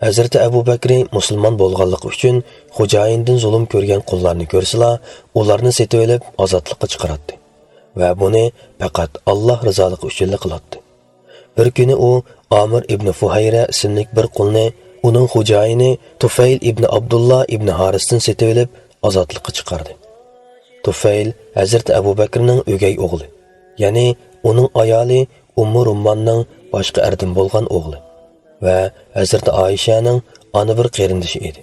Hazreti Əbubəkri musulmon bo'lganligi uchun xo'jayindan zulm ko'rgan qullarni ko'rsala, ularni setib olib ozodlikqa chiqaradi va buni faqat Alloh rizoligi uchun qiladi. Bir kuni u Amir ibn Fuhayra ismli bir qulni uning xo'jayini Tufayl ibn Abdullah ibn Harisdan setib olib ozodlikqa chiqardi. Tufayl Hazreti Əbubəkrining o'gay o'g'li, ya'ni uning ayoli Ummu Rummonning boshqa erdan bo'lgan o'g'li va Hazreti Oyshaning ona bir qarindoshi edi.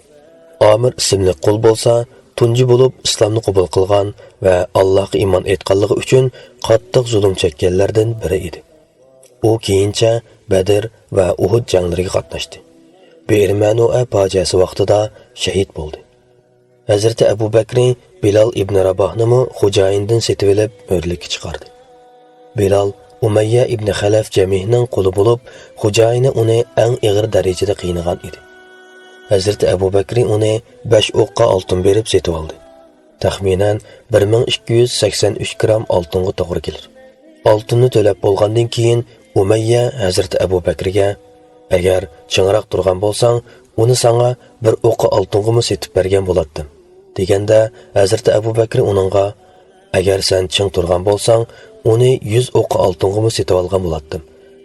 Amir ismli qul bo'lsa, tunji bo'lib islomni qabul qilgan va Allohga iymon etganligi uchun qattiq zulm chekkanlardan biri edi. U keyincha Badr va Uhud janglariga qatnashdi. Bermanoa fojiasi vaqtida shahid bo'ldi. Hazreti Əbubəkri Bilal ibn Rabahni xo'jayindan setib olib o'rlikka chiqardi. Bilal Umayya ibn Xalaf Jamihning quli bo'lib, xo'jayini uni eng og'ir darajada qiynagan edi. Hazreti Əbubəkri uni 5 o'qqa oltin berib setib oldi. Taxminan 1283 gram oltinga to'g'ri kelir. Oltinni to'lab bo'lgandan keyin Umayya Hazreti Əbubəkriga: "Agar chingroq turgan bo'lsang, uni senga bir o'qqa oltinga setib bergan bo'lardim." deganda Hazreti Əbubəkri uningga: "Agar sen ching turgan bo'lsang, uni 100 o'qqa oltinga setib olgan bo'lardim"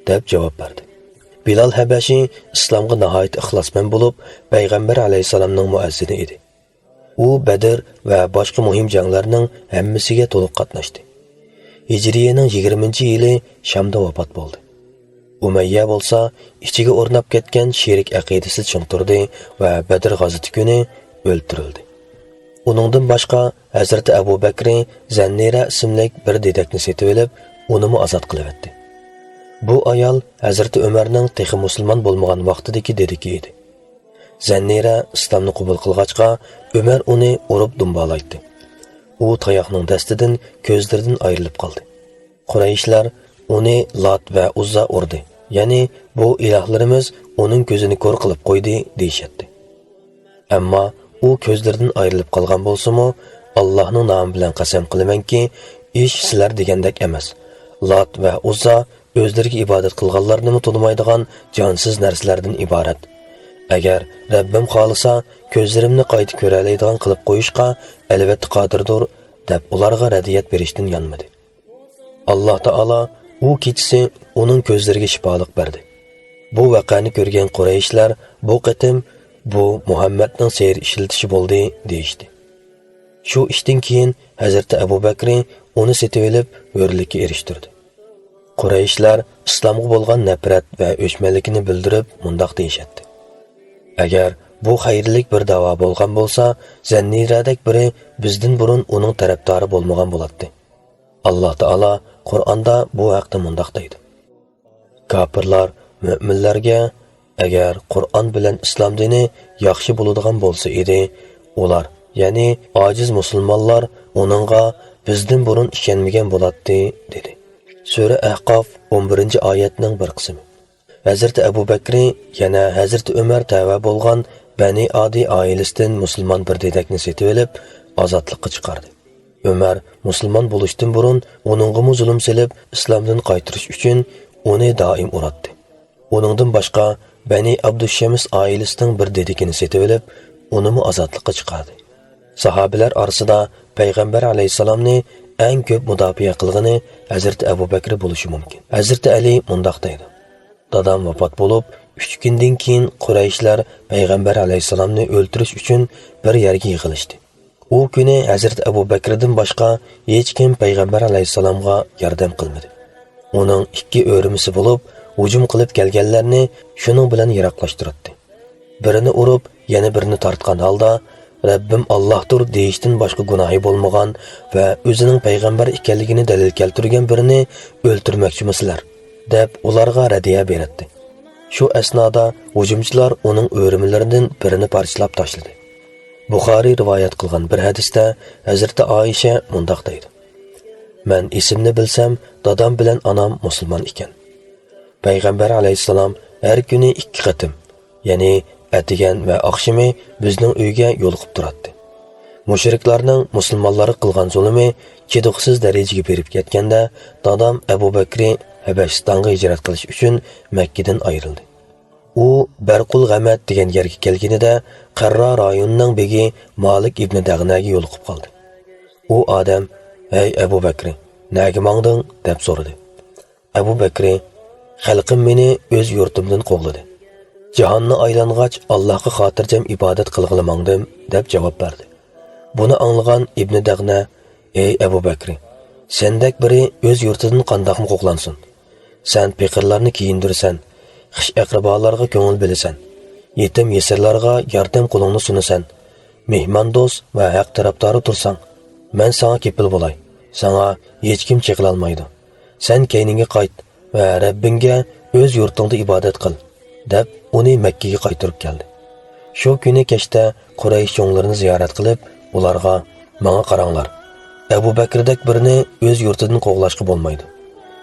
deb javob berdi. Bilal Habashi islomga nihoyat ixlosmand bo'lib, payg'ambar alayhisalomning muazzini edi. U Badr va boshqa muhim janglarning hammasiga to'liq qatnashdi. Hijriyaning 20-yili Shamda vafot bo'ldi. Umayya bo'lsa, ichiga o'rnab ketgan shirik aqidasi ching turdi va Badr g'azoti kuni o'ldirildi. Uningdan boshqa Hazreti Əbubəkri Zannira ismli bir dedakni setib olib, uni ozod qilibdi. Bu ayol Hazreti Ömerning texi musulmon bo'lmagan vaqtidagi dediki edi. Zannira islomni qabul qilgachqa, Ömer uni urib dumbalaydi. U tayoqning dastidan ko'zlaridan ayrilib qoldi. Qurayishlar uni Lat va Uzza urdi. Ya'ni bu ilohlarimiz uning ko'zini ko'r qilib qo'ydi deyshadi. Ammo u ko'zlaridan ayrilib qolgan bo'lsa-mu, Allohning nomi bilan qasam qilamanki, ish sizlar degandek emas. Lat va Uzza o'zlariga ibodat qilganlarni tunimaydigan jonsiz narsalardan iborat. Agar Rabbim xolisa, ko'zlarimni qayta ko'ra oladigan qilib qo'yishga albatta qodirdir, deb ularga radiyat berishdan yonmadi. Alloh taolo u kechasi uning ko'zlariga shifolik berdi. Bu voqeani ko'rgan Qurayshlar bu qatim bu Muhammadning seyr ishiltishi bo'ldi deyishdi. Shu ishdan keyin Hazreti Əbubəkri uni setib olib o'rlikka erishtirdi. Qurayshlar islomga bo'lgan nafrat va o'chmanligini bildirib mundoq deyishadi: "Agar bu xayrlik bir da'vo bo'lgan bo'lsa, Zanniradak biri bizdan burun uning tarafdori bo'lmagan bo'ladi." Alloh taolo Qur'onda bu haqda mundoq deydi: "Kafirlar mu'minlarga agar Qur'on bilan islom dini yaxshi bo'ladigan bo'lsa edi, ular, ya'ni ojiz musulmonlar uningga bizdan burun ishonmagan bo'ladi" dedi. Sura Ahqof 11-oyatning bir qismi. Hazreti Əbubəkri yana Hazreti Ömer tava bo'lgan Bani Adi oilasidan musulmon bir dedakni setib olib, ozodlikqa chiqardi. Ömer musulmon bo'lishdan burun uningga zulm silib, islomdan qaytarish uchun uni doim uratdi. Uningdan boshqa Bani Abdushamis oilasining bir dedikini setib olib, uni ozodlikqa chiqardi. Sahobalar orasida payg'ambar alayhisalomni eng ko'p mudofaa qilgani Hazreti Əbubəkri bo'lishi mumkin. Hazreti Ali mundoq deydi: "Dadam vafot bo'lib, 3 kundan keyin Qurayshlar payg'ambar alayhisalomni o'ldirish uchun bir yerga yig'ilishdi. U kuni Hazreti Əbubəkridan boshqa hech kim payg'ambar alayhisalomga yordam qilmadi. Uning 2 o'rimisi bo'lib, hujum qilib kelganlarni shuning bilan yiroqlashtirdi. Birini urib, yana birini tortgan holda Rabbim Allohdir deyishdan boshqa gunohi bo'lmagan va o'zining payg'ambar ekanligini dalil keltirgan birini o'ltirmoqchimisizlar deb ularga radiya berdi. Shu asnoda hujumchilar uning o'rimlaridan birini parchalab tashladi. Buxoriy rivoyat qilgan bir hadisda Hazreti Oysha mundoq deydi: "Men esimni bilsam, dadam bilan onam musulmon ekan. Payg'ambar alayhisalom har kuni 2 qatim, ya'ni atigan va oqshimi bizning uyga yo'liqib turadi. Mushriklarning musulmonlarga qilgan zulmi chidog'siz darajaga berib ketganda, dadam Əbubəkri Habashistonga hijrat qilish uchun Makka dan ayrildi. U Barqul G'amat degan yerga kelganida Qarra rayonining begi Malik ibn Dag'naga yo'liqib qoldi. U odam: "Ey Əbubəkri, nega mangding?" deb so'radi. Əbubəkri: "Xalqim meni o'z yurtimdan qo'g'ladi. Jahonni aylang'ach Allohga xotirjam ibodat qilg'ili mangdim" deb javob berdi. Buni anglagan ibn Dag'na: "Ey Əbubəkri, sendek biri o'z yurtidan qandoqmi qo'g'lansin? Sen peqirlarni kiyindirsan, xish aqrabolarga ko'ngil bilasan, yetim yesirlarga yordam qo'lingni sunasan, mehmondo'st va haq tarafdori tursan, men sana kepil bo'lay. Sana hech kim chekilolmaydi. Sen keyningga qayt va Rabbingga o'z yurtingda ibodat qil" deb uni Makkaga qaytarib keldi. Shu kuni kechda Quraysh cho'nglarini ziyorat qilib, ularga: "Menga qaranglar. Əbubəkirdek birini o'z yurtidan qo'g'lashga bo'lmaydi.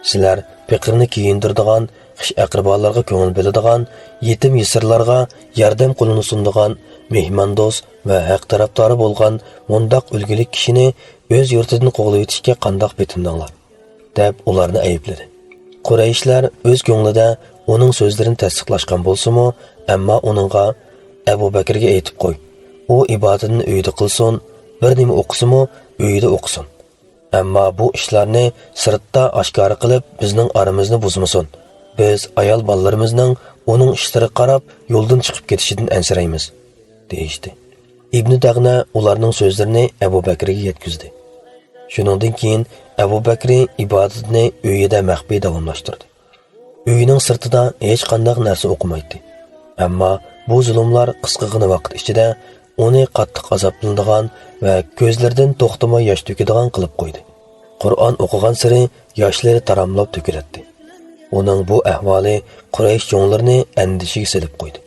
Sizlar peqirni kiyindirdigan, xish aqrabolarga ko'ngil biladigan, yetim yesirlarga yordam qo'lini sundigan, mehmondo'st va haq tarafdori bo'lgan mundaq ulgulik kishini o'z yurtidan qo'g'lab etishga qandoq betimdinglar?" deb ularni aybladi. Qurayshlar o'z ko'nglida uning so'zlarini tasdiqlashgan bo'lsa-mu, ammo uningga: "Əbubəkrga aytib qo'y. U ibodatini uyida qilsin, bir nima o'qisimi uyida o'qisin. Ammo bu ishlarni sirtda oshkora qilib bizning aramizni buzmasin. Biz ayol bolalarimizning uning ishlariga qarab yo'ldan chiqib ketishidan ansiraymiz" deyishdi. İbn Dag'na ularning so'zlarini Əbubəkrga yetkazdi. Shuningdan keyin Əbubəkri ibodatini uyida maxfiy davomlashtirdi. Uyining sirtida hech qanday narsa o'qimaydi. Ammo bu zulmlar qisqagina vaqt ichida uni qattiq azoblanadigan va ko'zlaridan to'xtamay yosh to'kadigan qilib qo'ydi. Qur'on o'qigan sari yoshlari taramlab to'kiladi. Uning bu ahvoli Quraysh cho'nglarini andishiga silib qo'ydi.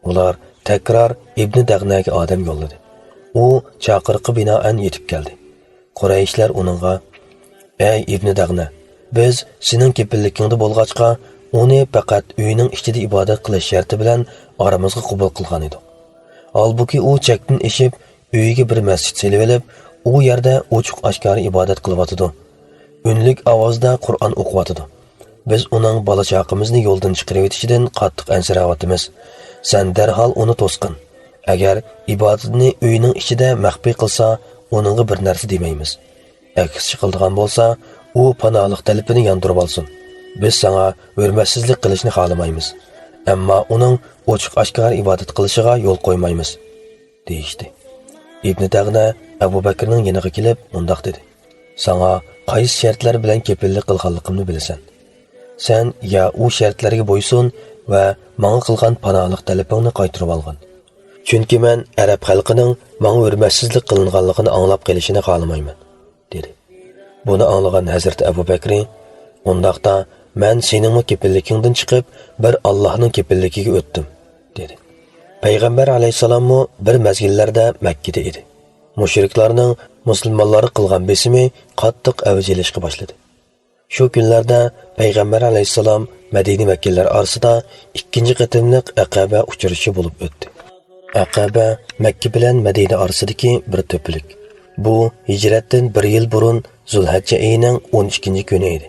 Ular takror Ibn Dag'naga odam yo'lladi. U chaqiriqqa binoan yetib keldi. Qurayshlar uningga: "Ey Ibn Dag'na, biz sening kepilligingda bo'lg'achqa uni faqat uyining ichida ibodat qilish sharti bilan oramizga qabul qilgan edik. Halbuki u chekdan eshib uyiga bir masjid selib olib, u yerda ochiq oshkora ibodat qilyotidi. Unlik ovozda Qur'on o'qiyotidi. Biz uning bola chaqimizni yo'ldan chiqarib etishidan qattiq ansirayotimiz. Sen darhol uni to'sqin. Agar ibodatni uyining ichida maxfiy qilsa, uningga bir narsa demaymiz. Aksi qildigan bo'lsa, u panohlik talabini yondirib olsin. Biz sana hurmatsizlik qilishni xohlamaymiz. Ammo uning ochiq oshkora ibodat qilishiga yo'l qo'ymaymiz" deyishdi. İbn Dag'na Əbubəkrning yeniga kelib undaq dedi: "Sana qaysi shartlar bilan kepillik qilganligimni bilasan. Sen ya u shartlarga bo'ysun va menga qilgan panohlik talabingni qaytarib olgin. Chunki men arab xalqining menga hurmatsizlik qilinganligini anglab qolishini xohlamayman" dedi. Buni anglagan Hazrat Əbubəkri: "Undaqda men sening kepilligingdan chiqib bir Allohning kepilligiga o'tdim" dedi. Payg'ambar alayhisalommu bir mazgillarda Makkada edi. Mushriklarning musulmonlarga qilgan besimi qattiq avjilishga boshladi. Shu kunlarda Payg'ambar alayhisalom Madina vakillar orasida ikkinchi qatimliq Aqaba uchrashuvi bo'lib o'tdi. Aqaba Makka bilan Madina orasidagi bir to'pilik. Bu hijratdan 1 yil burun Zulhijja oyining 12 kuni edi.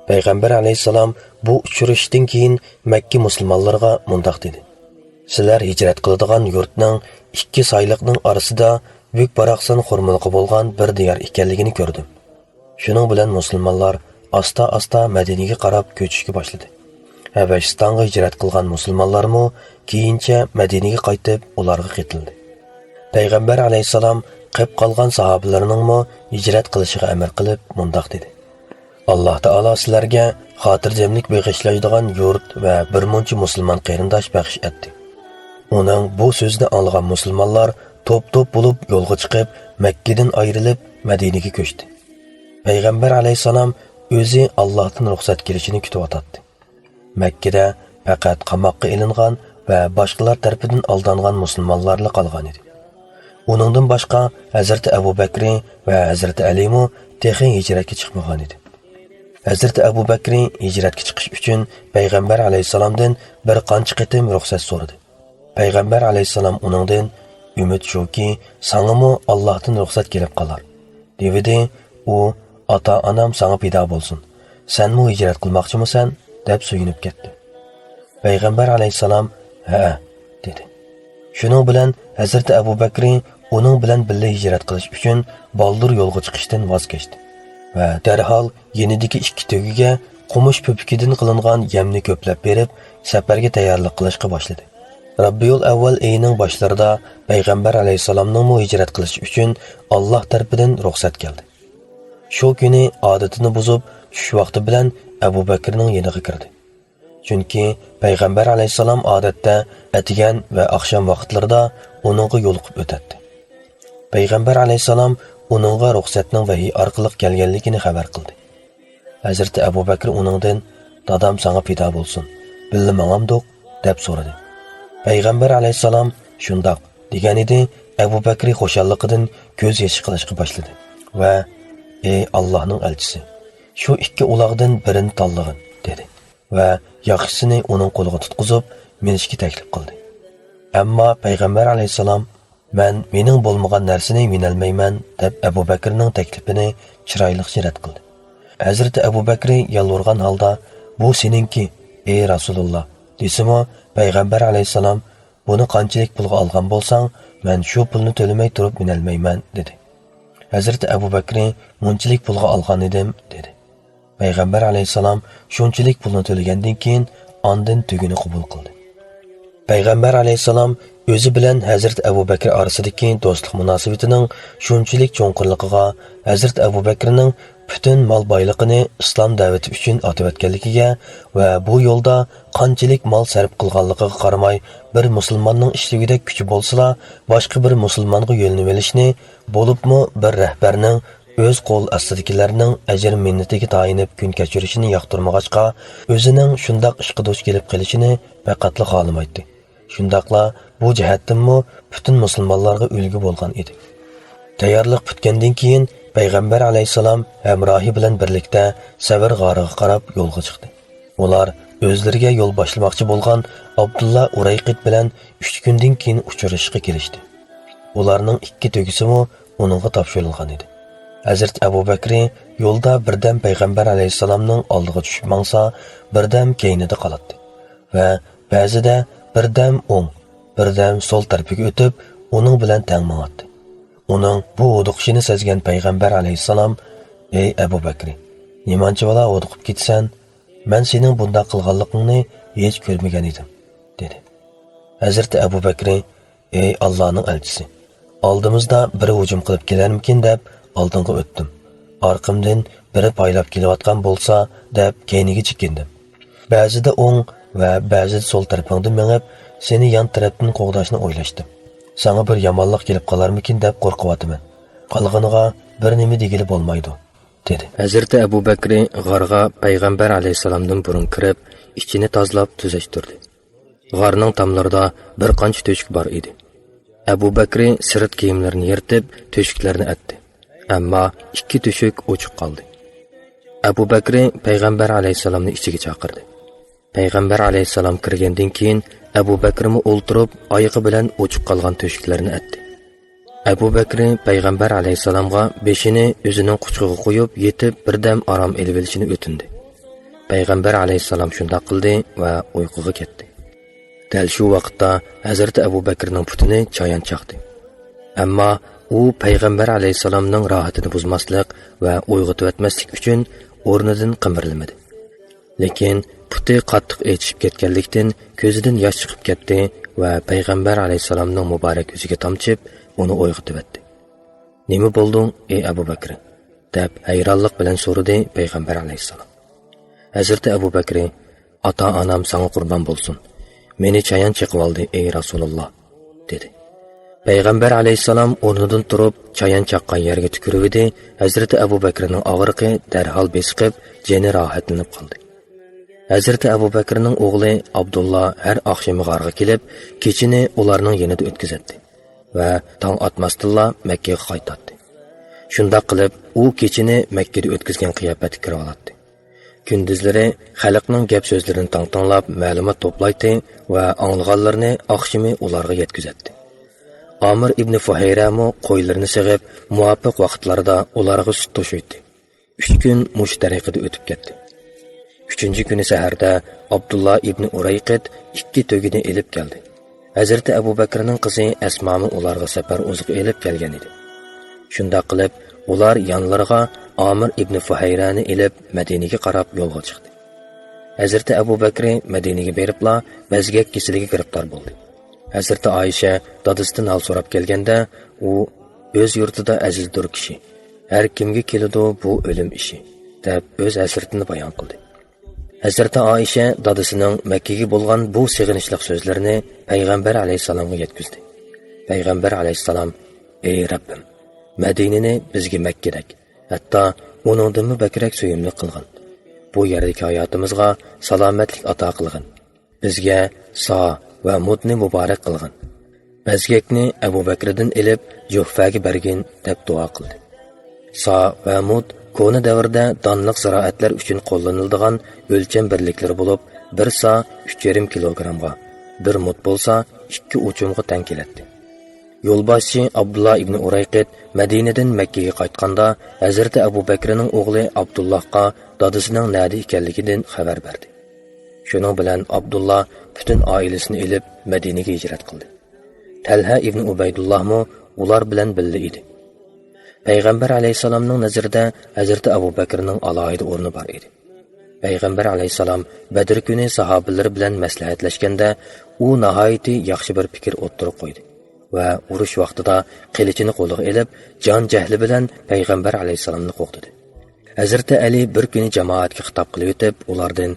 Payg'ambar alayhisalom bu uchrashuvdan keyin Makka musulmonlarga mundaq dedi: "Sizlar hijrat qiladigan yurtning ikki sayliqning orasida büyük baraqsan xurmaliqi bo'lgan bir diyor ekanligini ko'rdim. Shuning bilan musulmonlar asta-asta Madinaga qarab ko'chishga boshladi. Habashistonga hijrat qilgan musulmonlarmi keyincha Madinaga qaytib ularga qo'shildi. Payg'ambar alayhisalom qilib qolgan sahobalarningmi hijrat qilishiga amr qilib mundaq dedi: "Alloh taolo sizlarga xotirjamlik bag'ishlaydigan yurt va bir muncha musulmon qarindosh baxsh etdi." Uning bu so'zni anglagan musulmonlar top-top bo'lib yo'lga chiqib, Makkadan ayrilib Madinaga ko'chdi. Payg'ambar alayhisalom o'zi Allohdan ruxsat kelishini kutib o'tdi. Makkada faqat qamoqqa ilingan va boshqalar tomonidan aldangan musulmonlarla qolgan edi. Uningdan boshqa Hazrat Əbubəkri va Hazrat Alimu texi hijratga chiqmagan edi. Hazrat Əbubəkri hijratga chiqish uchun Payg'ambar alayhisalomdan bir qancha qitim ruxsat so'radi. Payg'ambar alayhisalom uningdan: "Umid shuki, sangami Allohdan ruxsat kelib qolar" dedi. U: "Ota-onam sanga pido bo'lsin. Senmi hijrat qilmoqchimisan?" deb suyunib ketdi. Payg'ambar alayhisalom Ha, dedi. Shuning bilan Hazrati Əbubəkri uning bilan birga hijrat qilish uchun baldur yo'lga chiqishdan voz kechdi va darhol yenidagi 2 tugiga qumush po'pikidan qilingan yemni ko'plab berib, safarga tayyorlik qilishga boshladi. Rabbiyul avval oyining boshlarida payg'ambar alayhisalomning hijrat qilish uchun Alloh tarafidan ruxsat keldi. Shu kuni odatini buzib, tush vaqti bilan Əbubəkrning yeniga kirdi. Chunki payg'ambar alayhisalom odatda atigan va oqshom vaqtlarida uningga yo'liqib o'tadi. Payg'ambar alayhisalom uningga ruxsatning vahiy orqali kelganligini xabar qildi. Hazrati Əbubəkr uningdan "Dadam sana fido bo'lsin, bilim mangamdoq" deb so'radi. Payg'ambar alayhisalom shundoq degan edi. Əbubəkri xo'shalligidan ko'z yoshi qilishga boshladi va "Ey Allohning elchisi, shu 2 uloqdan birini tanlag'in" dedi va yaxshisini uning qo'liga tutqizib, minishga taklif qildi. Ammo payg'ambar alayhisalom mening bo'lmagan narsani minalmayman deb Əbubəkrning taklifini chiroyli rad qildi. Hazrati Əbubəkri yalvargan holda "Bu seninki, ey Rasululloh" desimi, payg'ambar alayhisalom "Buni qanchalik pulga olgan bo'lsang, men shu pulni to'lamay turib minalmayman" dedi. Hazrati Əbubəkri "Munchalik pulga olgan edim" dedi. Payg'ambar alayhisalom shunchalik pulni to'lagandan keyin ondan tugini qabul qildi. Payg'ambar alayhisalom o'zi bilan Hazrati Əbubəkr orasidagi do'stlik munosabatining shunchalik cho'nqirligiga, Hazrati Əbubəkrning butun mol boyligini islom da'vati uchun otayotganligiga va bu yo'lda qanchalik mol sarf qilganligiga qaramay, bir musulmonning ishligida kuchi bo'lsa, boshqa bir musulmonga yo'lni olishni, bo'libmi bir rahbarning o'z qo'l ostidagilarning ajr minnatiga tayinib kun kechirishini yoqtirmag'achqa, o'zining shundoq ishga duch kelib qilishini faqatli xohlamaydi. Shundaqla bu jihatdanmi butun musulmonlarga ulgu bo'lgan edi. Tayyorlik bitgandan keyin payg'ambar alayhisalom hamrohi bilan birlikda Savr g'origa qarab yo'lga chiqdi. Ular o'zlariga yo'l boshlamoqchi bo'lgan Abdullah Urayqit bilan 3 kundan keyin uchrashishga kelishdi. Ularning 2 tugisimi uningga topshirilgan edi. Hazrat Əbubəkri yo'lda birdan payg'ambar alayhisalomning oldiga tushib mangsa, birdan keynida qoladi va ba'zida birdan o'ng, birdan so'l tarafiga o'tib, uning bilan tang mangadi. Uning bu o'diqishini sezgan payg'ambar alayhisalom "Ey Əbubəkri, nimancha bola o'diqib ketsan? Men sening bunday qilganligingni hech ko'rmagan edim" dedi. Hazrat Əbubəkri "Ey Allohning elchisi, oldimizda biri hujum qilib kelarmikin deb oldinga o'tdim. Orqamdan biri paylab kelayotgan bo'lsa deb keyniga chekindim. Ba'zida o'ng va ba'zida so'l tarafingdan mengib, seni yon tarafdan qo'g'dashni o'ylashdim. Sana bir yomonlik kelib qolarmikin deb qo'rqyapman. Qolganiga bir nima degili bo'lmaydi" dedi. Hazrati Əbubəkri g'orga payg'ambar alayhisalomdan burun kirib, ichini tozalab tuzashtirdi. G'orning tomlarida bir qancha to'shik bor edi. Əbubəkri sirt kiyimlarini yirtib, to'shiklarni atdi. Ammo 2 to'shik ochiq qoldi. Əbubəkri payg'ambar alayhisalomni ichiga chaqirdi. Payg'ambar alayhisalom kirgandan keyin Əbubəkri o'ltirib, oyog'i bilan ochiq qolgan to'shiklarni atdi. Əbubəkri payg'ambar alayhisalomga beshini o'zining quchog'iga qo'yib, yetib birdam orom elib olishini o'tindi. Payg'ambar alayhisalom shunday qildi va uyquga ketdi. Dal shu vaqtda Hazrat Əbubəkrining putini chayon chaqdi. Ammo u payg'ambar alayhisalomning rohatini buzmaslik va uyg'otib o'tmaslik uchun o'rnidan qimirlamadi. Lekin puti qattiq etishib ketganlikdan ko'zidan yosh chiqib ketdi va payg'ambar alayhisalomning muborak yuziga tomchib, uni uyg'otib o'tdi. "Nima bo'lding, ey Əbubəkri?" deb hayronlik bilan so'radi payg'ambar alayhisalom. Hazrat Əbubəkri "Ota-onam sana qurbon bo'lsin. Meni chayon chiqib oldi, ey Rasululloh" dedi. Payg'ambar alayhisalom o'rnidan turib, chayon chaqqan yerga tukirib edi. Hazrat Əbubəkrining og'riqi darhol besiqib, jeni rohatlanib qoldi. Hazrat Əbubəkrining o'g'li Abdullah har oqshom g'orga kelib, kechini ularning yanida o'tkazadi va tong otmasdilla Makka ga qaytadi. Shunda qilib, u kechini Makka da o'tkazgan qiyofatga kirib oladi. Kunduzlari xalqning gap so'zlarini tanglab, ma'lumot to'playdi va anglaganlarni oqshimi ularga yetkazadi. Amir ibn Fuhayramo qo'ylarini sig'ib, muvofiq vaqtlarda ularga sut to'shiydi. 3 kun mush tariqada o'tib ketdi. 3-cü günü səhərdə Abdullah ibn Urayqit 2 tögünü elib gəldi. Hazreti Əbubəkrinin qızı Əsmamı onlarga səfər uzuq elib gəlgən idi. Şunda qılıb, ular yanlarına Amir ibn Fuhayrani elib Mədinəyə qarab yolğa çıxdı. Hazreti Əbubəkri Mədinəyə beribla bəzgək kesiliga giribtar bo'ldi. Hazreti Ayşə dadısından hal sorab kelgəndə, u öz yurtida azizdir kishi. Hər kimga keladi bu o'lim ishi, deb öz əsirtini bayon qildi. Hazreti Ayşə dadısının Məkkəyə bo'lgan bu sig'inishliq so'zlarini Payg'ambar alayhisalomga yetkazdi. Payg'ambar alayhisalom: "Ey Rabbim, Mədinəni bizga Məkkədək, hatto uningdanmi bakrak suyumli qilgin. Bu yerdagi hayotimizga salomatlik ato qilgin. Bizga so va mutni muborak qilgin. Bazgakni Əbubəkridən elib Juhfaga bergin" deb duo qildi. So va mut koni davrda donliq ziroatlar uchun qo'llaniladigan o'lcham birliklari bo'lib, 1 so 3,5 kilogramga, 1 mut bo'lsa 2 uchumga teng keladi. Yo'lboshchi Abdullah ibn Urayqit Madinadan Makkaga qaytganda Hazreti Əbubəkrining o'g'li Abdullohga dadisining nada ekanligidan xabar berdi. Shuning bilan Abdullah butun oilasini elib Madinaga hijrat qildi. Talha ibn Ubaydullohmo ular bilan birga edi. Payg'ambar alayhisalomning nazarida Hazreti Əbubəkrining alohida o'rni bor edi. Payg'ambar alayhisalom Badr kuni sahobalar bilan maslahatlashganda, u nihoyatda yaxshi bir fikr o'ttirib qo'ydi va urush vaqtida qilichini qo'liga elib, jon jahli bilan Payg'ambar alayhisalomni qo'qdi. Hazreti Ali bir kuni jamoatga xitob qilib o'tib, ulardan: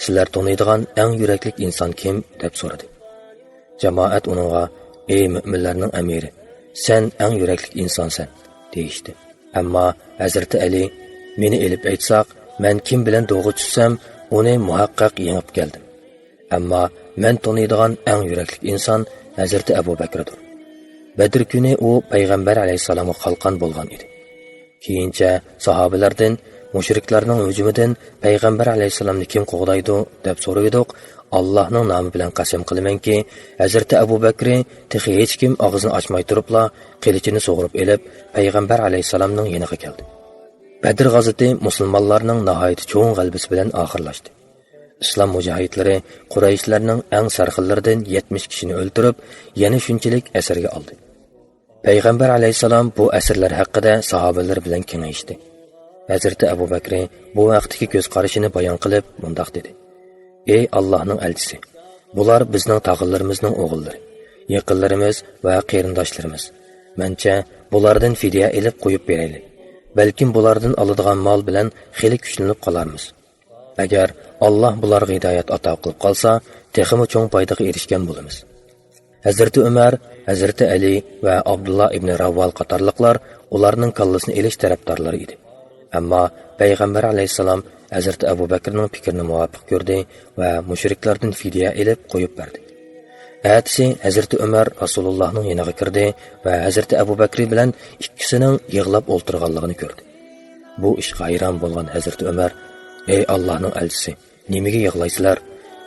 "Sizlar taniydigan eng yurakli inson kim?" deb so'radi. Jamoat uningga: "Ey mu'minlarning amiri, sen eng yurakli insonsan" deyishdi. Ammo Hazreti Ali: "Meni elib aytsak, men kim bilan do'g'ri tushsam, uni muhaqqaq yengib keldim. Ammo men taniydigan eng yurakli inson Hazreti Əbubəkridir." Badr kuni u Payg'ambar alayhisalomga qalqon bo'lgan edi. Keyincha sahobalardan mushriklarning hujumidan Payg'ambar alayhisalomni kim qo'g'daydi deb so'raydiq. Allohning nomi bilan qasam qilamanki, Hazreti Əbubəkri texi hech kim og'zini ochmay turibla qilichini so'g'irib elib Payg'ambar alayhisalomning yoniga keldi. Badr g'azoti musulmonlarning nihoyat cho'ng g'alabasi bilan oxirlashdi. İslam mujohidlari Qurayshlarning eng sarxillaridan 70 kishini o'ldirib, yana shunchalik asirga oldi. Payg'ambar alayhisalom bu asirlar haqida sahobalar bilan kengayishdi. Hazreti Əbubəkri bu vaqtdagi ko'z qarashini bayon qilib mundaq dedi: "Ey Allohning elchisi, bular bizning tog'illarimizning o'g'illari, yaqinlarimiz va qarindoshlarimiz. Mencha bulardan fidya elib qo'yib beraylik. Balkim bulardan oladigan mol bilan xili kuchlanib qolarmiz. Agar Allah bularga hidoyat ato qilib qolsa, texmi cho'ng foydaga erishgan bo'lamiz." Hazreti Umar, Hazreti Ali va Abdullah ibn Ravval qatorliqlar ularning kallasini elish tarafdorlari edi. Ammo Payg'ambar alayhisalom Hazreti Əbubəkrining fikrini muvofiq ko'rdi va mushriklardan fidya elib qo'yib berdi. Ertasi Hazreti Umar Rasulullohning yoniga kirdi va Hazreti Əbubəkri bilan ikkisining yig'lab o'ltirganligini ko'rdi. Bu ishga hayron bo'lgan Hazreti Umar: "Ey Allohning elchisi, nimaga yig'laysizlar?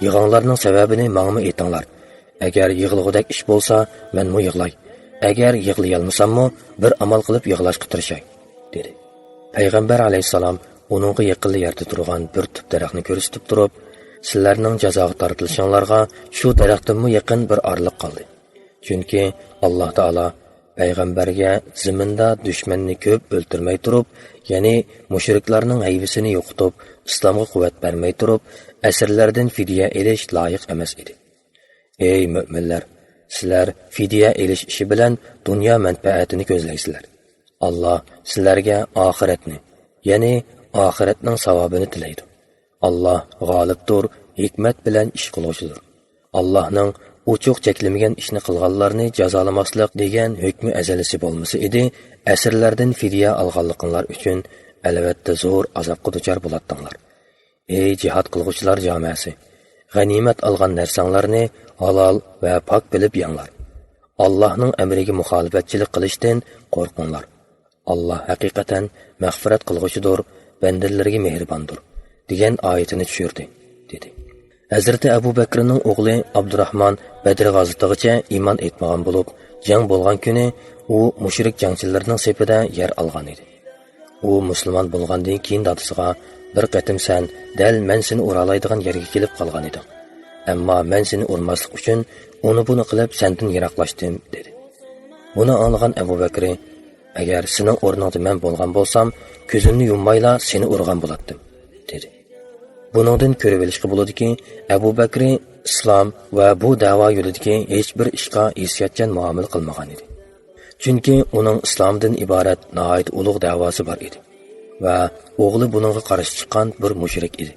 Yig'inglarning sababini menga aytinglar. Agar yig'lig'idek ish bo'lsa, menmo yig'lay. Agar yig'lay olmasammo, bir amal qilib yig'lashga tirishay", dedi. Payg'ambar alayhisalom uningga yaqin yerda turgan bir tub daraxtni ko'rsatib turib, "Sizlarning jazoga tortilishinglarga shu daraxtdanmi yaqin bir orliq qoldi. Chunki Alloh taolo payg'ambarga zaminda dushmanni ko'p o'ltirmay turib, ya'ni mushriklarning haybisini yo'qotib, islomga quvvat bermay turib, asirlardan fidya elish loyiq emas edi. Ey mu'minlar, sizlar fidya elish ishi bilan dunyo manfaatini ko'zlaysizlar. Allah sizlarga oxiratni, ya'ni oxiratning savobini tilaydi. Allah g'olibdir, hikmat bilan ish qiluvchidir. Allohning uchuq cheklamagan ishni qilganlarni jazolamaslik degan hukmi azalisi bo'lmasa edi, asirlardan fidya olganliqinglar uchun albatta zo'r azobga duchor bo'ladinglar. Ey jihad qilguvchilar jamoasi, g'animat olgan narsanglarni halol va pok bilib yanglar. Allohning amriga muxolifatchilik qilishdan qo'rqinglar. Allah haqiqatan mag'firat qilguvchidir, bandalarga mehribondir degan oyatini tushirdi, dedi. Hazreti Əbubəkrining o'g'li Abdurrahman Badr g'azotagacha iymon etmagan bo'lib, jang bo'lgan kuni u mushrik jangchilarning sepida yer olgan edi. U musulmon bo'lgandan keyin dadasiga: bir qatim sen dal men seni uralaydigan yerga kelib qolgan eding. Ammo men seni urmaslik uchun uni buni qilib sendan yiroqlashdim dedi. Buni anglagan Əbubəkri, agar sening o'rningda men bo'lgan bo'lsam, ko'zimni yummayla seni urgan bo'lardim dedi. Buningdan ko'rib olishga bo'ladiki, Əbubəkri islom va bu da'vo yo'lidagi hech bir ishga hissiyatchan muomala qilmagan edi. Chunki uning islomdan iborat nihoyat ulug' da'vosi bor edi va o'g'li buningga qarshi chiqqan bir mushrik edi.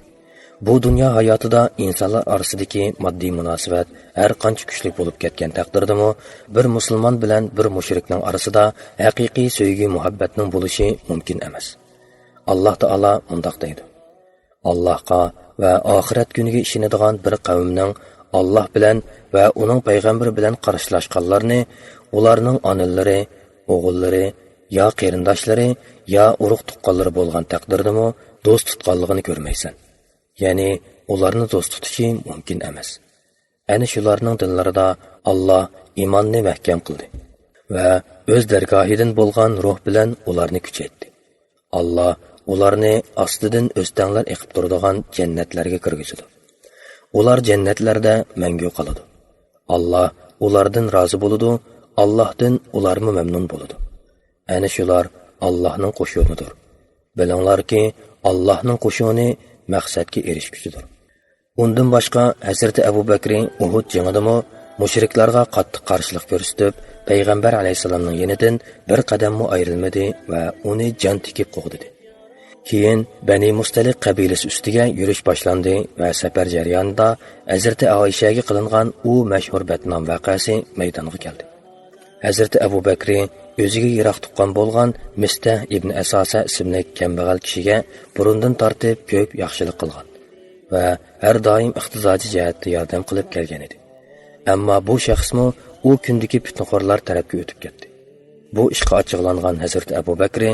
Bu dunyo hayotida insonlar orasidagi moddiy munosabat har qancha kuchli bo'lib ketgan taqdirdami, bir musulmon bilan bir mushrikning orasida haqiqiy sevgi muhabbatning bo'lishi mumkin emas. Alloh taolo mundaq deydi: Allohga va oxirat kuniga ishonadigan bir qavmning Alloh bilan va uning payg'ambari bilan qarshilashganlarni ularning onalari, o'g'illari, yo qarindoshlari, yo urug' tuqqanlari bo'lgan taqdirdami do'st tutganligini ko'rmaysan. Ya'ni ularni do'st tutishi mumkin emas. Ana shularning dillarida Alloh iymonni mahkam qildi va o'z dargohidan bo'lgan ruh bilan ularni kuchaytdi. Alloh ularni ostidan o'stanglar eqib turadigan jannatlarga kirgizadi. Ular jannatlarda mangu qoladi. Alloh ulardan rozi bo'ladi, Allohdan ularmi mamnun bo'ladi. Ana shular Allohning qo'shunidir. Bilinglarki, Allohning qo'shuni maqsadga erishguchidir. Undan boshqa Hazrat Əbubəkri Uhud jangidami mushriklarga qattiq qarshilik ko'rsatib, payg'ambar alayhisalomning yenidan bir qadammo ayrilmadi va uni jon tikib qo'g'di. Keyin Bani Mustalik qabilasi ustiga yurish boshlandi va safar jarayonida Hazrat Oyshaga qilingan u mashhur batnom voqeasi maydonga keldi. Hazrat Əbubəkri o'ziga yiroq tuqqan bo'lgan Mistah ibn Asasa ismli kambag'al kishiga burundan tortib ko'p yaxshilik qilgan va har doim iqtizoji jihatda yordam qilib kelgan edi. Ammo bu shaxsmi u kundagi fitnaxo'rlar tarafga o'tib ketdi. Bu ishga ochiqlangan Hazrat Əbubəkri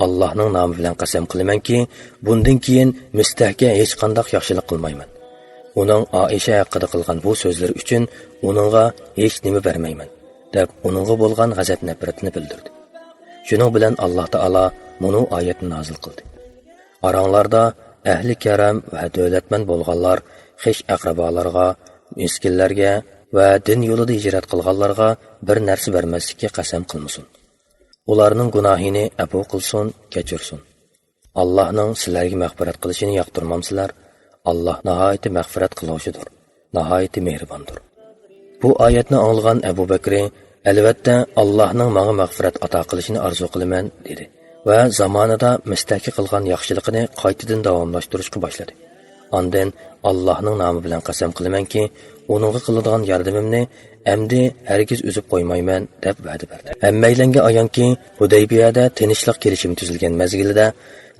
Allohning nomi bilan qasam qilamanki, bundan keyin Mistahga hech qanday yaxshilik qilmayman. Uning Oysha haqida qilgan bu so'zlari uchun uningga hech nima bermayman deb uningga bo'lgan g'azab nafratini bildirdi. Shuning bilan Alloh taolo bunu oyatni nozil qildi. Aranglarda ahli karam va davlatman bo'lganlar xish aqrabolarga, miskinlarga va din yo'lida hijrat qilganlarga bir narsa bermaslikka qasam qilmasin. Ularning gunohini afu qilsin, kechirsin. Allohning sizlarga mag'firat qilishini yoqtirmamsizlar. Alloh nihoyat mag'firat qiluvchidir, nihoyat mehribondir. Bu oyatni anglagan Əbubəkri, albatta Allohning menga mag'firat ato qilishini orzu qilaman dedi va zamonida Mistahga qilgan yaxshiligini qaytadan davomlashtirishga boshladi. Ondan Allohning nomi bilan qasam qilamanki, uningga qiladigan yordamimni endi hargiz uzib qo'ymayman deb va'da berdi. Hammaylanga ayonki, Hudaybiyada tinchlik kelishimi tuzilgan mezgilida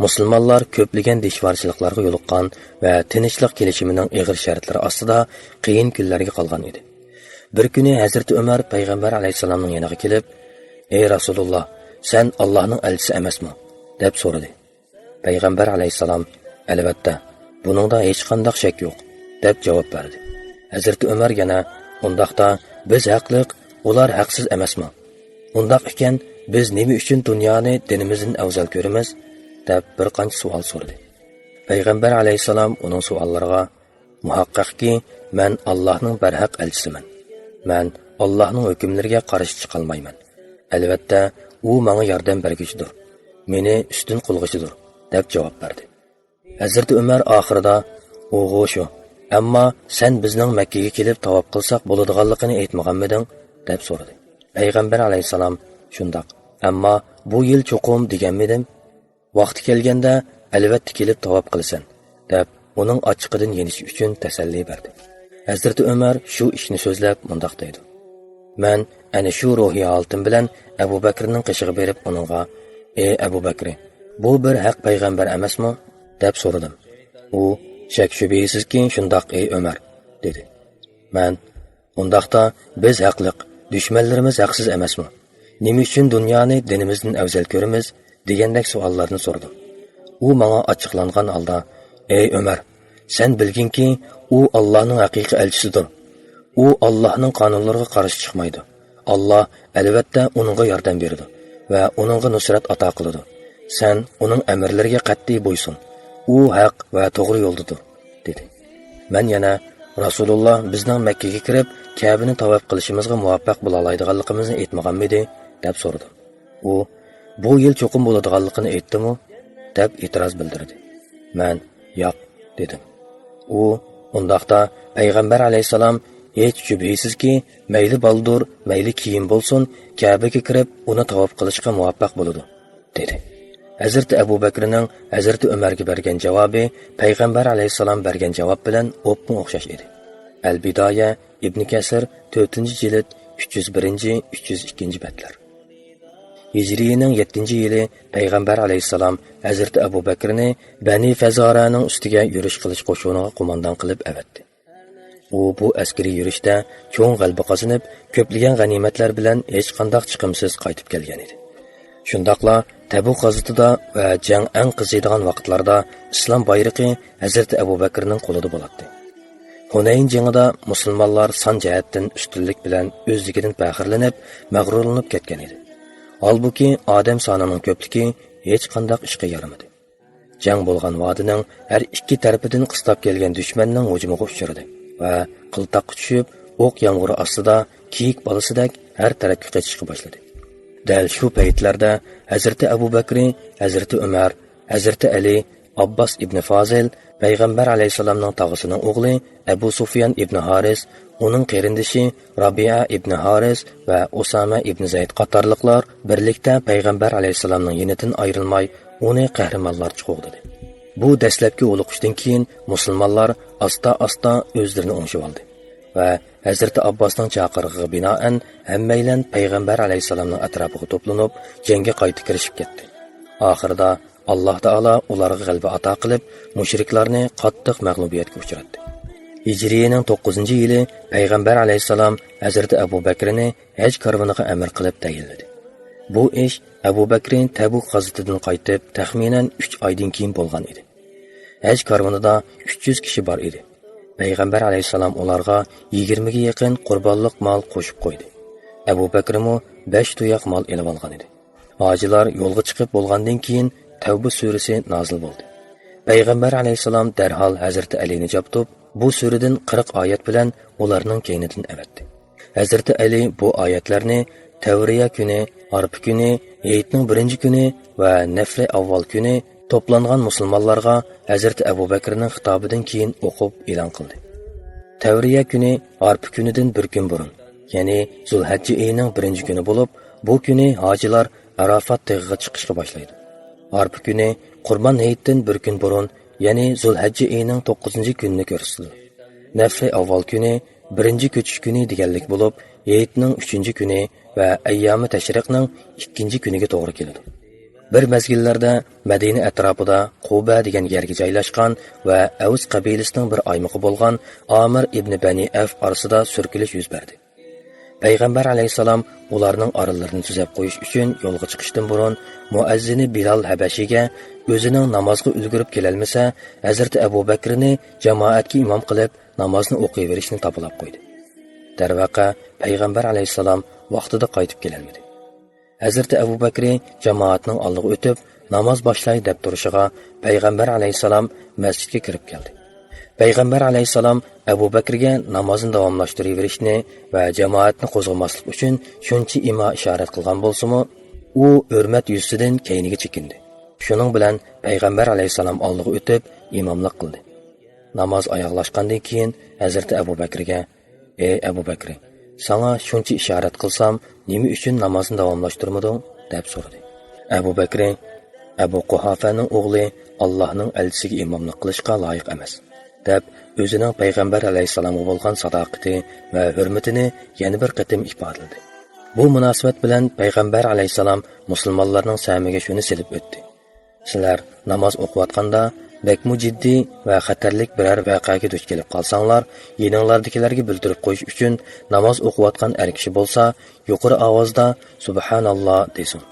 musulmonlar ko'plagan dishvorchiliklarga yo'liqqan va tinchlik kelishimining og'ir shartlari ostida qiyin kunlarga qolgan edi. Bir kuni Hazrat Umar payg'ambar alayhisalomning yoniga kelib, "Ey Rasululloh, sen Allohning elchisi emasmi?" deb so'radi. Payg'ambar alayhisalom, "Albatta, buningda hech qanday shak yo'q" deb javob berdi. Hazrat Umar yana, "Undaqda biz haqliq, ular haqsiz emasmi? Undaq ekan, biz nima uchun dunyoni dinimizdan afzal ko'ramiz?" deb bir qancha savol so'radi. Payg'ambar alayhisalom uning savollariga, "Muhaqqaqki, men Allohning barhaq elchisiman. Men Allohning hukmlariga qarshi chiqa olmayman. Albatta, u menga yordam berguchidir. Meni ustun qo'lg'ichidir" deb javob berdi. Hazrat Umar oxirida, "O'g'o shu, ammo sen bizning Makka ga kelib tavob qilsak bo'ladiganligini aytmaganmiding?" deb so'radi. Payg'ambar alayhisalom, "Shundoq, ammo bu yil cho'qim deganmidim? Vaqti kelganda albatta kelib tavob qilasan" deb uning ochiqidan yenish uchun tasalli berdi. Hazrat Umar shu ishni so'zlab mundaq deydi: "Men ana shu ruhiy holatim bilan Əbubəkrning qishig'i berib uningga, "Ey Əbubəkri, bu bir haq payg'ambar emasmi?" deb so'radim. U, "Shak shubhisizki shundoq ey Umar" dedi. Men, "Undaqda biz haqliq, dushmanlarimiz haqsiz emasmi? Nima uchun dunyoni dinimizdan afzal ko'ramiz?" degandek savollarni so'radim. U menga ochiqlangan holda, "Ey Umar, sen bilginki, u Allohning haqiqiy elchisidir. U Allohning qonunlariga qarshi chiqmaydi. Alloh albatta uningga yordam beradi va uningga nusrat ato qiladi. Sen uning amrlariga qat'iy bo'ysun. u haq va to'g'ri yo'ldadir, dedi. Men yana Rasululloh bizning Makkaga kirib, Ka'bani tavof qilishimizga muvaffaq bo'la oladiganligimizni aytmaganmidi, deb so'radi. U bu yil cho'qim bo'ladiganligini aytdimi, deb e'tiroz bildirdi. Men yo'q, dedim. U undaqda payg'ambar alayhisalom hech shubhisizki, mayli baldur, mayli kiyim bo'lsin, Ka'baga kirib, uni tavof qilishga muvaffaq bo'ladi, dedi. Hazrati Əbubəkrinin Hazrati Ömərə bergan javobi payg'ambar alayhisalom bergan javob bilan o'pmi o'xshash edi. Al-Bidoya Ibn Kasir 4-jild 301-302 betlar. Hijriyening 7-yili payg'ambar alayhisalom Hazrati Əbubəkrni Bani Fazaraning ustiga yurish qilish qo'shiniga qo'mondon qilib avatdi. U bu askariy yurishda cho'ng g'alaba qozonib, ko'plagan g'animatlar bilan hech qanday chiqimsiz qaytib kelgan edi. Shundaqla Tabuk g'azotida va jang eng qiziydigan vaqtlarda islom bayrog'i Hazrati Əbubəkrning qo'lida bo'ladi. Hunayn jangida musulmonlar son jihatdan ustunlik bilan o'zligidan faxrlanib, mag'rurlanib ketgan edi. Halbuki odam sonining ko'pligi hech qanday ishga yaramadi. Jang bo'lgan vodining har ikki tarafidan qistab kelgan dushmanning hujumiga uchradi va qiltaqqa tushib, o'q yomg'iri ostida kiyik bolasidek har tarafga qochishga boshladi. Dal shu paytlarda Hazrati Əbubəkri, Hazrati Ömər, Hazrati Ali, Abbas ibn Fazil, payg'ambar alayhisalomning tog'asining o'g'li Abu Sufyan ibn Haris, uning qarindishi Rabi'a ibn Haris va Usama ibn Zayd qatorliqlar birlikda payg'ambar alayhisalomning yenidan ayrilmay, uni qahramonlarcha qo'g'didi. Bu dastlabki o'liqishdan keyin musulmonlar asta-asta o'zlarini o'ngishib oldi va Hazrati Abbosning chaqirig'iga binoan hammaylan payg'ambar alayhisalomning atrofiga to'planib, jangga qayta kirishib ketdi. Oxirida Alloh taolo ularga g'alaba ato qilib, mushriklarni qattiq mag'lubiyatga uchratdi. Hijriyening 9-yili payg'ambar alayhisalom Hazrati Əbubəkrni haj karvoniga amr qilib tayinladi. Bu ish Əbubəkri Tabuk g'azotidan qaytib, taxminan 3 oydan keyin bo'lgan edi. Haj karvonida 300 kishi bor edi. Payg'ambar alayhisalom ularga 20 ga yaqin qurbonlik mol qo'shib qo'ydi. Əbubəkrmi 5 tuyoq mol elib olgan edi. Hojilar yo'lga chiqib bo'lgandan keyin Tavba surasi nozil bo'ldi. Payg'ambar alayhisalom darhol Hazrati Alini jabtib, bu suradan 40 oyat bilan ularning keynidan avatdi. Hazrati Ali bu oyatlarni Tavriya kuni, Arfa kuni, Hayitning 1-kuni va Nafri avval kuni to'plangan musulmonlarga Hazrati Əbubəkrning xitobidan keyin o'qib e'lon qildi. Tavriya kuni Arfa kunidan 1 kun burun, ya'ni Zulhajja oyining 1-kuni bo'lib, bu kuni hojilar Arafat tog'iga chiqishga boshlaydi. Arfa kuni Qurbon hayitdan 1 kun burun, ya'ni Zulhajja oyining 9-kunini ko'rsatdi. Nafri avval kuni 1-ko'chish kuni deganlik bo'lib, Hayitning 3-kuni va ayyomi tashriqning 2-kuniga to'g'ri keladi. Bir mezgillarda Madina atrofida Quba degan yerga joylashgan va Avs qabilasining bir aymog'i bo'lgan Amir ibn Bani Af orasida surkilish yuz berdi. Payg'ambar alayhisalom ularning oralarini tuzab qo'yish uchun yo'lga chiqishdan burun muazzini Bilal Habashiga o'zining namozga ulgurib kelolmasa, Hazrati Əbubəkrni jamoatga imom qilib namozni o'qiyverishni topilib qo'ydi. Darvaqa payg'ambar alayhisalom vaqtida qaytib kelolmadi. Hazrati Əbubəkri jamoatning oldiga o'tib, namoz boshlay deb turishiga payg'ambar alayhisalom masjidga kirib keldi. Payg'ambar alayhisalom Əbubəkrga namozni davomlashtiraverishni va jamoatni qo'zg'amaslik uchun shuncha ishorat qilgan bo'lsa-mu, u hurmat yuzidan keyniga chekindi. Shuning bilan payg'ambar alayhisalom oldiga o'tib imomlik qildi. Namoz oyoqlashgandan keyin Hazrati Əbubəkrga: "Ey Əbubəkri, sana shuncha ishorat qilsam, nima uchun namozni davomlashtirmading?" deb so'radi. Əbubəkri: "Abu Quhafaning o'g'li Allohning elchisiga imomlik qilishga loyiq emas" deb o'zining payg'ambar alayhisalomga bo'lgan sadoqati va hurmatini yana bir qatim ifodaladi. Bu munosabat bilan payg'ambar alayhisalom musulmonlarning samiga shuni silib o'tdi: "Sizlar namoz o'qiyotganda bakmu jiddiy va xatarlik biror voqeaga duch kelib qolsanglar, yeninglardagilarga bildirib qo'yish uchun namoz o'qiyotgan er kishi bo'lsa, yuqori ovozda subhanalloh desin.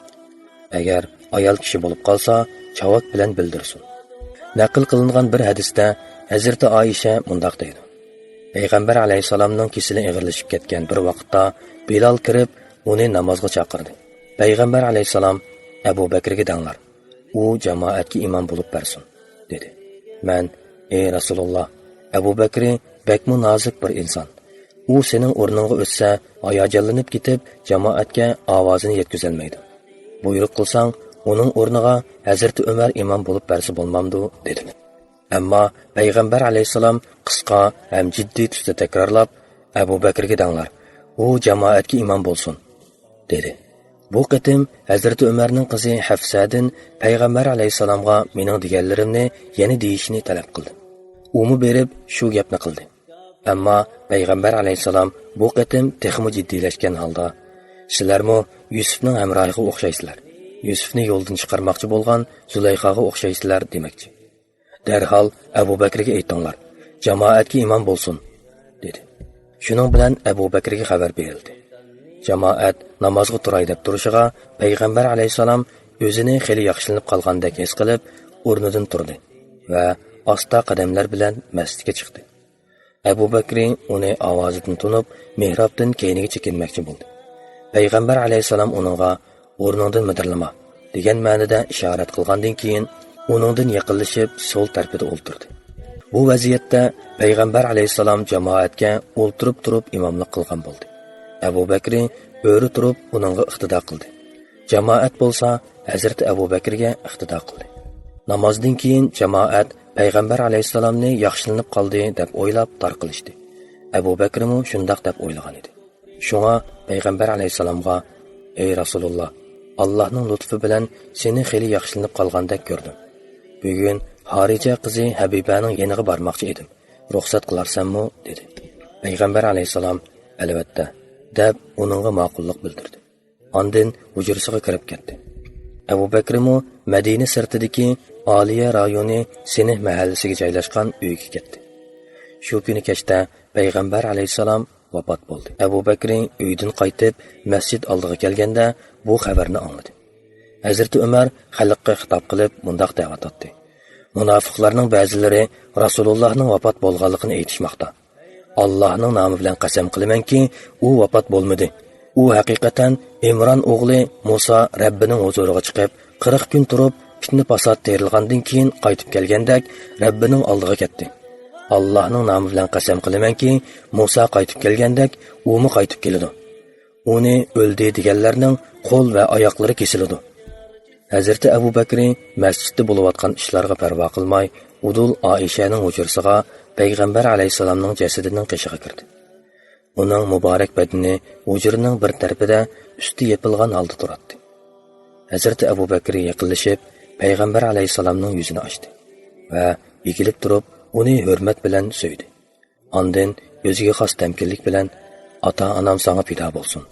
Agar ayol kishi bo'lib qolsa, chavak bilan bildirsin." Naql qilingan bir hadisda Hazrati Oysha mundaq deydi: Payg'ambar alayhisalomning kesili ig'irlashib ketgan bir vaqtda Bilal kirib, uni namozga chaqirdi. Payg'ambar alayhisalom: "Abu Bakrga danglar, u jamoatga imom bo'lib bersin" dedi. Mən, ey Rasulullah, Əbubəkri bəkmü nazik bir insan. U senin o'rningga o'tsa, hayajonlanib ketib, jamoatga ovozini yetkazolmaydi. Buyruq qilsang, uning o'rniga Hazrati Umar imom bo'lib bersa bo'lmamdi, dedi. Ammo payg'ambar alayhisalom qisqa ham jiddiy tusda takrorlab, Əbubəkrga danglar, u jamoatga imom bo'lsin, dedi. Bu qitim Hazrati Umarning qizi Hafsadin payg'ambar alayhisalomga mening deganlarimni yana deyishni talab qildi. Umi berib shu gapni qildi. Ammo payg'ambar alayhisalom bu qitim texmi jiddiylashgan holda, sizlarmi Yusufning hamrohiga o'xshaysizlar. Yusufni yo'ldan chiqarmoqchi bo'lgan Zulayxaga o'xshaysizlar demoqchi. Darhol Əbubəkrga aytinglar, jamoatga imom bo'lsin, dedi. Shuning bilan Əbubəkrga xabar berildi. Jamoat namozga turay deb turishiga payg'ambar alayhisalom o'zini xeli yaxshilanib qolgandek his qilib, o'rnidan turdi va asta qadamlar bilan masjidga chiqdi. Əbubəkri uni ovozidan tunib, mihrobdan keyniga chekinmoqchi bo'ldi. Payg'ambar alayhisalom uningga o'rningdan midirlama degan ma'noda ishorat qilgandan keyin uningdan yaqinlashib so'l tarafida o'ltirdi. Bu vaziyatda payg'ambar alayhisalom jamoatga o'ltirib turib imomlik qilgan bo'ldi. Əbubəkri o'ri turib uningga iqtido qildi. Jamoat bo'lsa Hazrati Əbubəkrga iqtido qildi. Namozdan keyin jamoat payg'ambar alayhisalomni yaxshilanib qoldi deb o'ylab tarqilishdi. Əbubəkrimi shundoq deb o'ylagan edi. Shunga payg'ambar alayhisalomga, ey Rasulullah, Allohning lutfi bilan seni xeli yaxshilanib qolgandek ko'rdim. Bugun Harija qizi Habibaning yeniga bormoqchi edim. Ruxsat qilarsanmi, dedi. Payg'ambar alayhisalom, albatta, deb uningga ma'qullik bildirdi. Ondan hujrasiga kirib ketdi. Əbubəkrimi Madina sirtidagi Oliya rayoni Sinih mahallasiga joylashgan uyga ketdi. Shu kuni kechda payg'ambar alayhisalom vafot bo'ldi. Əbubəkri uydan qaytib masjid oldiga kelganda bu xabarni angladi. Hazrati Umar xalqqa xitob qilib mundaq da'vat etdi. Munofiqlarning ba'zilari Rasulullohning vafot bo'lganligini aytishmoqda. Allohning nomi bilan qasam qilamanki, u vafot bo'lmadi. U haqiqatan Imron o'g'li Musa Rabbining huzuriga chiqib, 40 kun turib, fitna fasod terilgandan keyin qaytib kelgandek Rabbining oldiga ketdi. Allohning nomi bilan qasam qilamanki, Musa qaytib kelgandek, u qaytib keladi. Uni o'ldi deganlarning qo'l va oyoqlari kesiladi. Hazrati Əbubəkri masjidda bo'layotgan ishlarga parvo qilmay, udul Oishaning hujrasiga payg'ambar alayhisalomning jasadining qishiga kirdi. Uning muborak badani hujraning bir tarafida usti yepilgan holda turardi. Hazrati Əbubəkri yaqinlashib, payg'ambar alayhisalomning yuzini ochdi va egilib turib, uni hurmat bilan so'ydi. Ondan o'ziga xos tamkinlik bilan, ota-onam sana fido bo'lsin.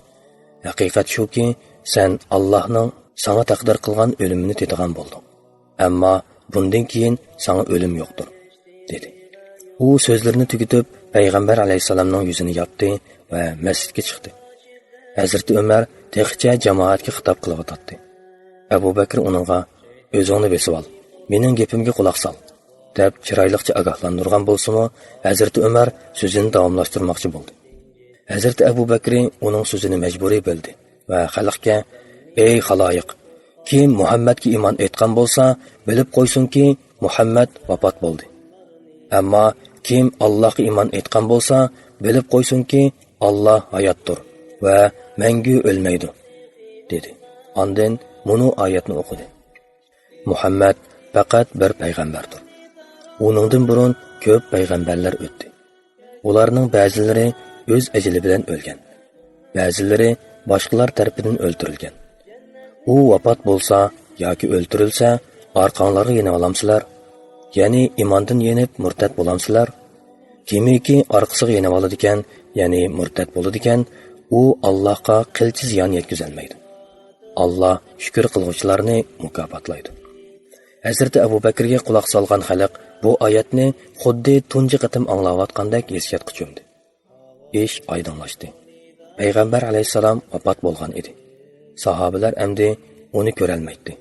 Haqiqat shuki, sen Allohning sana taqdir qilgan o'limini tetigan bo'lding. Ammo bundan keyin sana o'lim yo'qdir, dedi. U so'zlarini tugatib, payg'ambar alayhisalomning yuzini yopdi va masjidga chiqdi. Hazrati Umar texicha jamoatga xitob qilib o'tdi. Əbubəkri uningga, o'zingni besib ol, mening gapimga quloq sol, deb chiroyliqcha ogohlantirgan bo'lsa-mu, Hazrati Umar so'zini davomlashtirmoqchi bo'ldi. Hazrati Əbubəkri uning so'zini majburiy bo'ldi va xalqqa, ey xaloyiq, kim Muhammadga iymon etgan bo'lsa, bilib qo'ysinki, Muhammad vafot bo'ldi. Ammo kim Allohga iymon etgan bo'lsa, bilib qo'ysinki, Alloh hayotdir va mangu o'lmaydi, dedi. Ondan bunu oyatni o'qidi. Muhammad faqat bir payg'ambardir. Uningdan burun ko'p payg'ambarlar o'tdi. Ularning ba'zilari o'z ajali bilan o'lgan, ba'zilari boshqalar tarafidan o'ldirilgan. U vafot bo'lsa yoki o'ldirilsa, orqanglarga yenib olamsizlar, ya'ni iymondan yenib murtad bo'lamsizlar. Kimiki orqasiga yenib oladi ekan, ya'ni murtad bo'ladi ekan, u Allohga qilchi ziyon yetkazolmaydi. Allah shukr qiluvchilarni mukofotlaydi. Hazrati Əbubəkrga quloq solgan xalq bu oyatni xuddi tunji qatim anglayotgandek hissiyotga cho'mdi. Ish oydinlashdi. Payg'ambar alayhisalom vafot bo'lgan edi. Sahobalar endi uni ko'rolmaydi.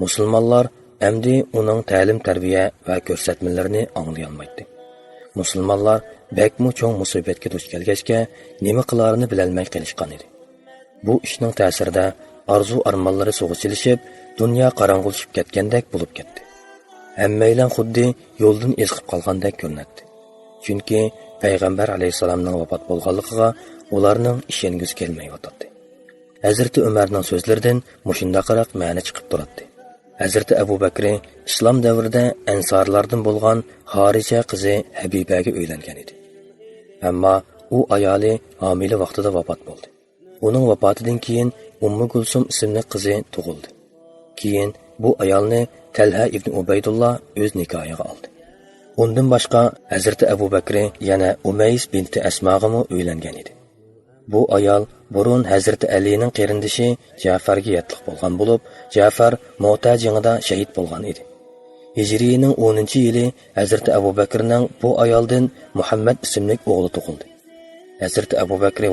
Musulmonlar endi uning ta'lim-tarbiya va ko'rsatmalarini anglay olmaydi. Musulmonlar bakmu cho'ng musibatga duch kelgachga nima qilarini bilolmay qolishgan edi. Bu ishning ta'sirida arzu armonlari so'g'ishilishib, dunyo qorong'ulashib ketgandek bo'lib ketdi. Hammaylar xuddi yo'ldan ezg'ib qolgandek ko'rinadi. Chunki payg'ambar alayhisalomning vafot bo'lganligiga ularning ishongisi kelmayotdi. Hazrati Umarning so'zlaridan mushundaqroq ma'no chiqib turadi. Hazrati Əbubəkri İslam davrida ansorlardan bo'lgan Xorija qizi Habibaga uylangan edi. Ammo u ayoli homila vaqtida vafot bo'ldi. Uning vafotidan keyin Ummu Kulsum ismli qizi tug'ildi. Keyin bu ayolni Talha ibn Ubaydullah o'z nikohiga oldi. Undan boshqa Hazrati Əbubəkri yana Umays binti Asmaga uylangan edi. Bu ayol burun Hazrati Alining qarindishi Ja'farga yetliq bo'lgan bo'lib, Ja'far Mu'ta jangida shahid bo'lgan edi. Hijriyaning 10-yili Hazrati Əbubəkrning bu ayoldan Muhammad ismli o'g'li tug'ildi. Hazrati Əbubəkri